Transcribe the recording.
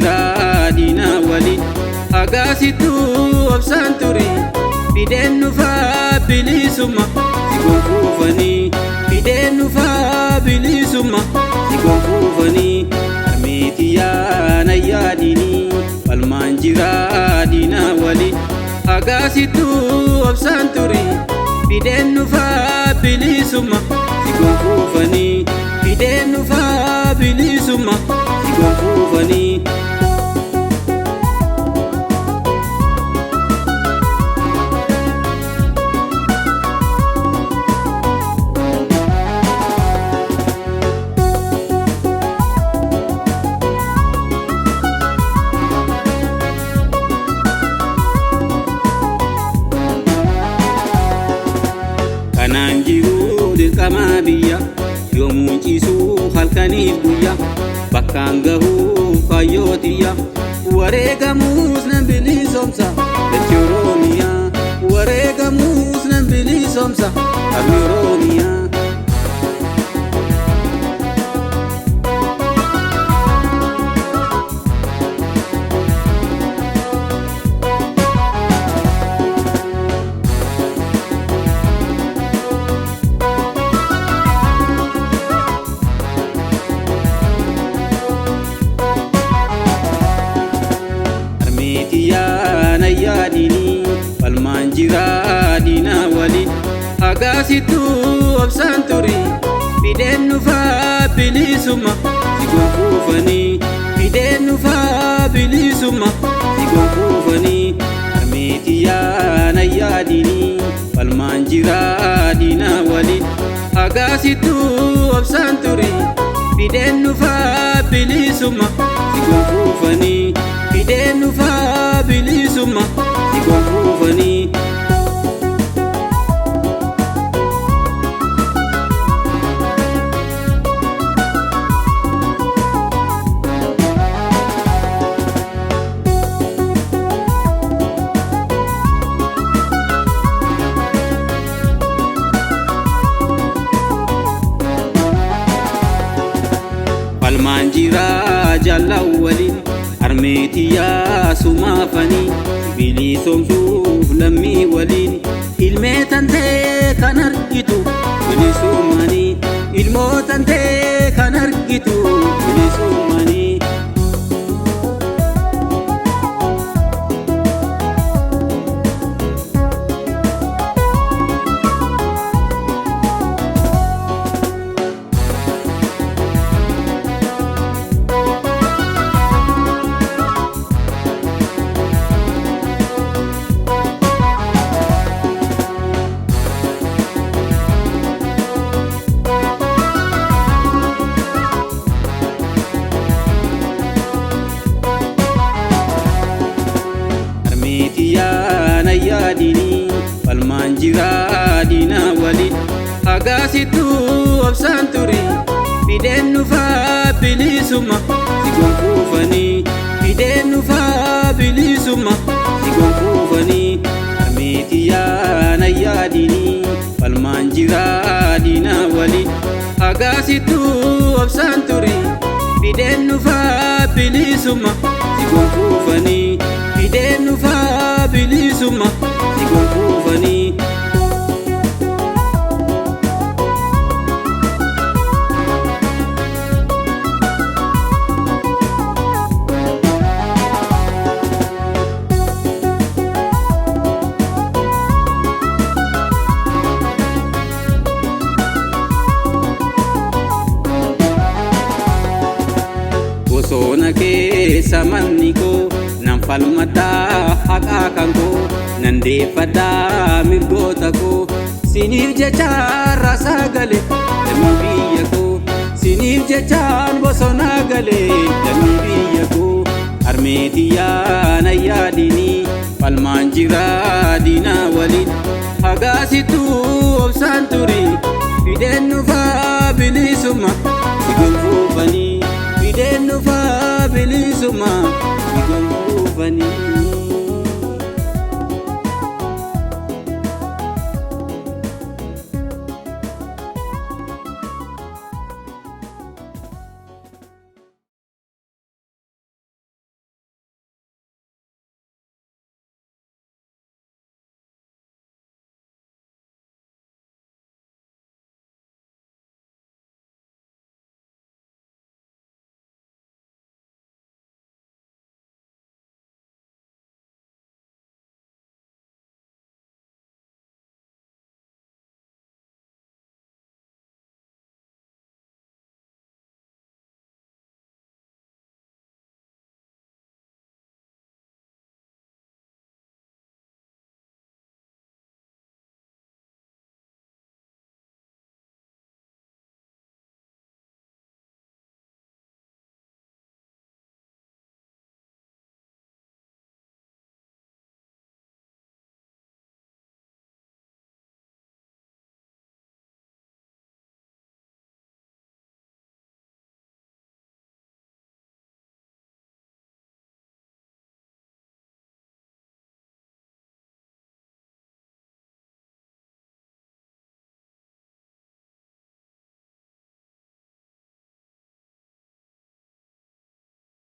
jira diina waliin agaasitu obsaan turii fideen nufaa bilisumma si gonfuufanii fideen nufaa bilisumma si gonfuufanii armeetiyyaa na yaadinii falmaan jira diina waliin agaasitu obsaan turii fideen nufaa bilisumma si gonfuufanii fideen nufaa bilisumma si gonfuufanii kanaan jiru dirqama biyya yoomuu ciisuu halkaniif guyyaa bakkaan gahuu kaayyootiya wareegamuus nan bilisoomsa dachee Oromiyaa wareegamuus nan bilisoomsa qabni Oromiyaa na yaadinii falmaan jira diina waliin agaasitu obsaan turii fideen nufaa bilisumma si gonfuufanii fideen nufaa bilisumma si gonfuufanii armeetiyyaa na yaadinii falmaan jira diina waliin agaasitu obsaan turii fideen nufaa bilisumma si gonfuufanii fideen nufaa bilisumma si gonfuufanii falmaan jira jaallan waliin armeetiyyaa sumaafanii bilisoomsuuf lammii waliin ilmee tantee kan argitu bilisumanii ilmoo tantee kan argitu bilisumanii armeetiyyaa na yaadinii falmaan jira diina waliin agaasitu obsaan turii fideen nufaa bilisumma si gonfuufanii fideen nufaa bilisumma si gonfuufanii armeetiyyaa na yaadinii falmaan jira diina waliin agaasitu obsaan turii fideen nufaa bilisumma si gonfuufanii fideen nufaa bilisumma si gonfuufanii bosona keessa manni koo nan falmadhaa haqaa kan koo nan deeffadhaa mirgoota koo siniif jechaan rasaa gale lammii biyya koo siniif jechaan bosonaa gale lammii biyya koo armeetiyyaa na yaadinii falmaan jira diina waliin agaasitu